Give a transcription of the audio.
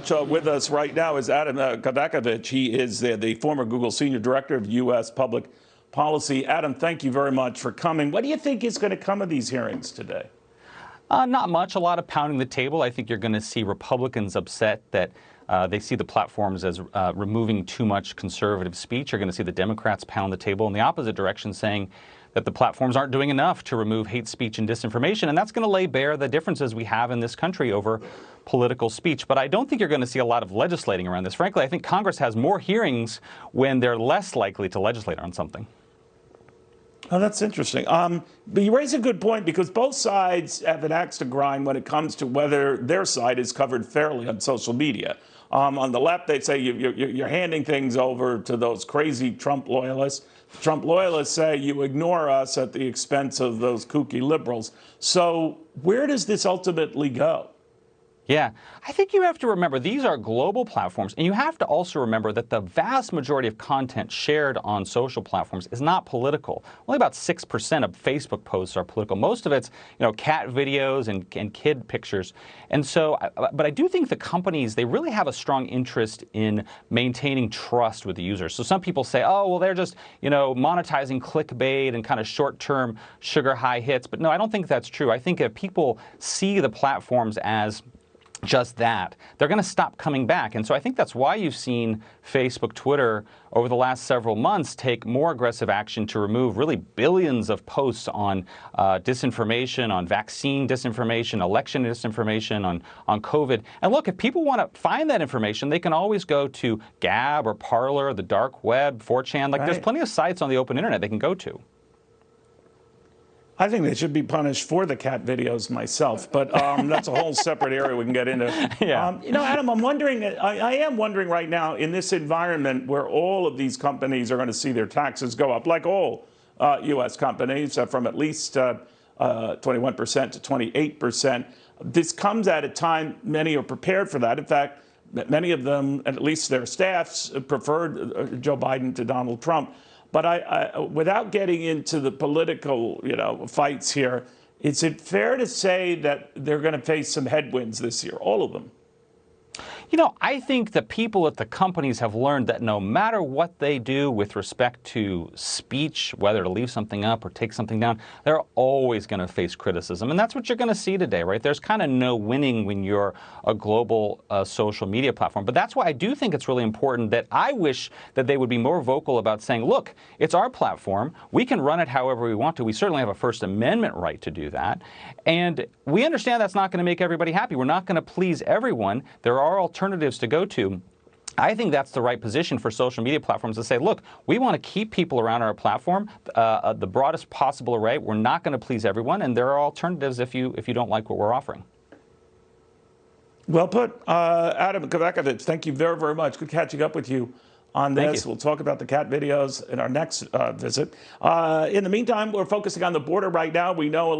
much. With us right now is Adam Kovacevich. He is the former Google Senior Director of U.S. Public Policy. Adam, thank you very much for coming. What do you think is going to come of these hearings today? Not much. A lot of pounding the table. I think you're going to see Republicans upset that they see the platforms as removing too much conservative speech. You're going to see the Democrats pound the table in the opposite direction, saying that the platforms aren't doing enough to remove hate speech and disinformation. And that's going to lay bare the differences we have in this country over political speech. But I don't think you're going to see a lot of legislating around this. Frankly, I think Congress has more hearings when they're less likely to legislate on something. Oh, that's interesting. But you raise a good point, because both sides have an axe to grind when it comes to whether their side is covered fairly on social media. On the left, they say you're handing things over to those crazy Trump loyalists. Trump loyalists say you ignore us at the expense of those kooky liberals. So where does this ultimately go? Yeah, I think you have to remember these are global platforms, and you have to also remember that the vast majority of content shared on social platforms is not political. Only about 6% of Facebook posts are political. Most of it's, cat videos and kid pictures. And so, but I do think the companies, they really have a strong interest in maintaining trust with the users. So some people say, oh, well, they're just, monetizing clickbait and kind of short-term sugar high hits. But no, I don't think that's true. I think if people see the platforms as just that, they're going to stop coming back. And so I think that's why you've seen Facebook, Twitter over the last several months take more aggressive action to remove really billions of posts on disinformation, on vaccine disinformation, election disinformation, on COVID. And look, if people want to find that information, they can always go to Gab or Parler, the dark web, 4chan. Like, there's plenty of sites on the open internet they can go to. I think they should be punished for the cat videos myself, but that's a whole separate area we can get into. Yeah. Adam, I'm wondering, I am wondering right now, in this environment where all of these companies are going to see their taxes go up, like all U.S. companies, from at least 21% to 28%, this comes at a time many are prepared for that. In fact, many of them, at least their staffs, preferred Joe Biden to Donald Trump. But without getting into the political, fights here, is it fair to say that they're going to face some headwinds this year, all of them? I think the people at the companies have learned that no matter what they do with respect to speech, whether to leave something up or take something down, they're always going to face criticism. And that's what you're going to see today, right? There's kind of no winning when you're a global social media platform. But that's why I do think it's really important that I wish that they would be more vocal about saying, look, it's our platform. We can run it however we want to. We certainly have a First Amendment right to do that. And we understand that's not going to make everybody happy. We're not going to please everyone. There are alternatives to go to. I think that's the right position for social media platforms to say, look, we want to keep people around our platform, the broadest possible array. We're not going to please everyone, and there are alternatives if you don't like what we're offering. Well put. Adam Kovacevich, thank you very, very much. Good catching up with you on this. We'll talk about the cat videos in our next visit. In the meantime, we're focusing on the border right now. We know